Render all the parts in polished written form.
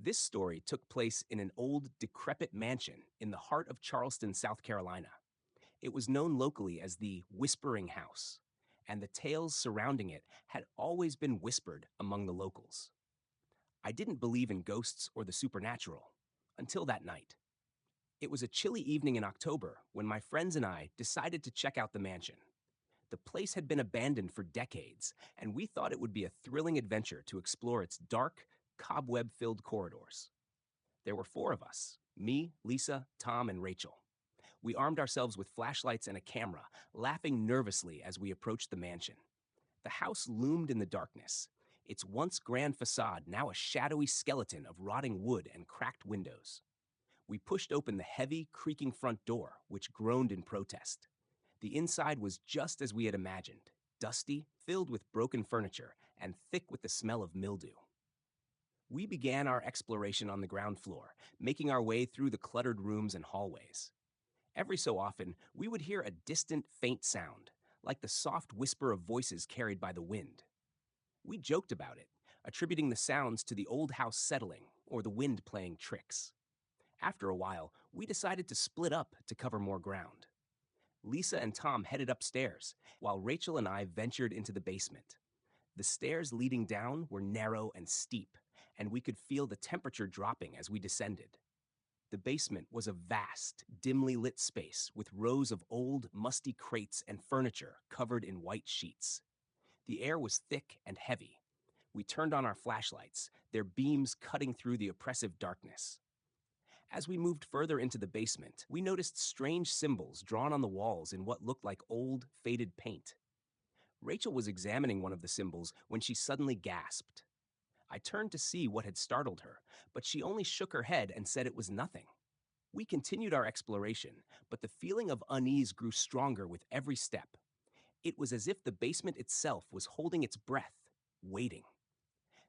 This story took place in an old, decrepit mansion in the heart of Charleston, South Carolina. It was known locally as the Whispering House, and the tales surrounding it had always been whispered among the locals. I didn't believe in ghosts or the supernatural until that night. It was a chilly evening in October when my friends and I decided to check out the mansion. The place had been abandoned for decades, and we thought it would be a thrilling adventure to explore its dark, cobweb-filled corridors. There were four of us: me, Lisa, Tom, and Rachel. We armed ourselves with flashlights and a camera, laughing nervously as we approached the mansion. The house loomed in the darkness, its once grand facade now a shadowy skeleton of rotting wood and cracked windows. We pushed open the heavy, creaking front door, which groaned in protest. The inside was just as we had imagined: dusty, filled with broken furniture, and thick with the smell of mildew. We began our exploration on the ground floor, making our way through the cluttered rooms and hallways. Every so often, we would hear a distant, faint sound, like the soft whisper of voices carried by the wind. We joked about it, attributing the sounds to the old house settling or the wind playing tricks. After a while, we decided to split up to cover more ground. Lisa and Tom headed upstairs, while Rachel and I ventured into the basement. The stairs leading down were narrow and steep, and we could feel the temperature dropping as we descended. The basement was a vast, dimly lit space with rows of old, musty crates and furniture covered in white sheets. The air was thick and heavy. We turned on our flashlights, their beams cutting through the oppressive darkness. As we moved further into the basement, we noticed strange symbols drawn on the walls in what looked like old, faded paint. Rachel was examining one of the symbols when she suddenly gasped. I turned to see what had startled her, but she only shook her head and said it was nothing. We continued our exploration, but the feeling of unease grew stronger with every step. It was as if the basement itself was holding its breath, waiting.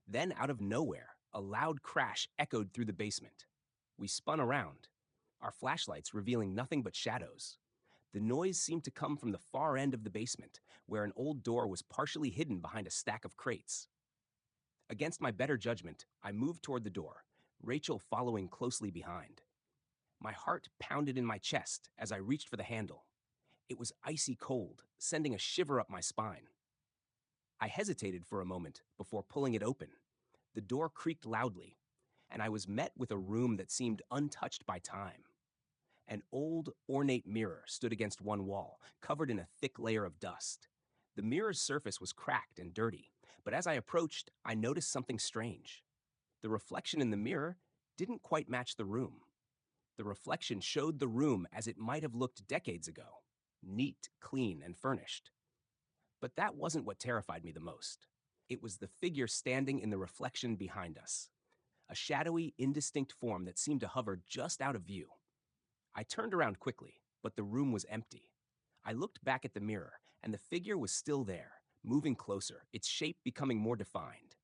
Then, out of nowhere, a loud crash echoed through the basement. We spun around, our flashlights revealing nothing but shadows. The noise seemed to come from the far end of the basement, where an old door was partially hidden behind a stack of crates. Against my better judgment, I moved toward the door, Rachel following closely behind. My heart pounded in my chest as I reached for the handle. It was icy cold, sending a shiver up my spine. I hesitated for a moment before pulling it open. The door creaked loudly, and I was met with a room that seemed untouched by time. An old, ornate mirror stood against one wall, covered in a thick layer of dust. The mirror's surface was cracked and dirty, but as I approached, I noticed something strange. The reflection in the mirror didn't quite match the room. The reflection showed the room as it might have looked decades ago: neat, clean, and furnished. But that wasn't what terrified me the most. It was the figure standing in the reflection behind us, a shadowy, indistinct form that seemed to hover just out of view. I turned around quickly, but the room was empty. I looked back at the mirror, and the figure was still there, moving closer, its shape becoming more defined.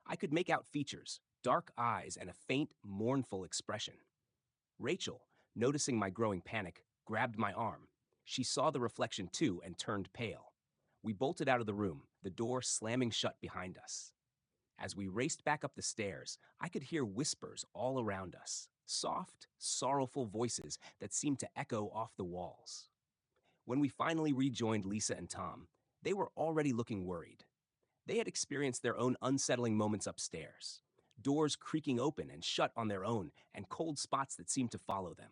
I could make out features, dark eyes, and a faint, mournful expression. Rachel, noticing my growing panic, grabbed my arm. She saw the reflection too and turned pale. We bolted out of the room, the door slamming shut behind us. As we raced back up the stairs, I could hear whispers all around us, soft, sorrowful voices that seemed to echo off the walls. When we finally rejoined Lisa and Tom, they were already looking worried. They had experienced their own unsettling moments upstairs, doors creaking open and shut on their own, and cold spots that seemed to follow them.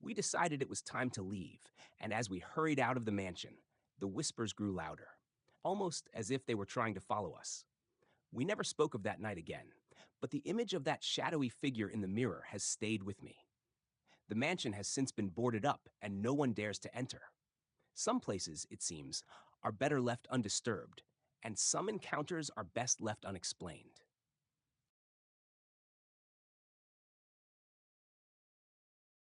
We decided it was time to leave, and as we hurried out of the mansion, the whispers grew louder, almost as if they were trying to follow us. We never spoke of that night again, but the image of that shadowy figure in the mirror has stayed with me. The mansion has since been boarded up, and no one dares to enter. Some places, it seems, are better left undisturbed, and some encounters are best left unexplained.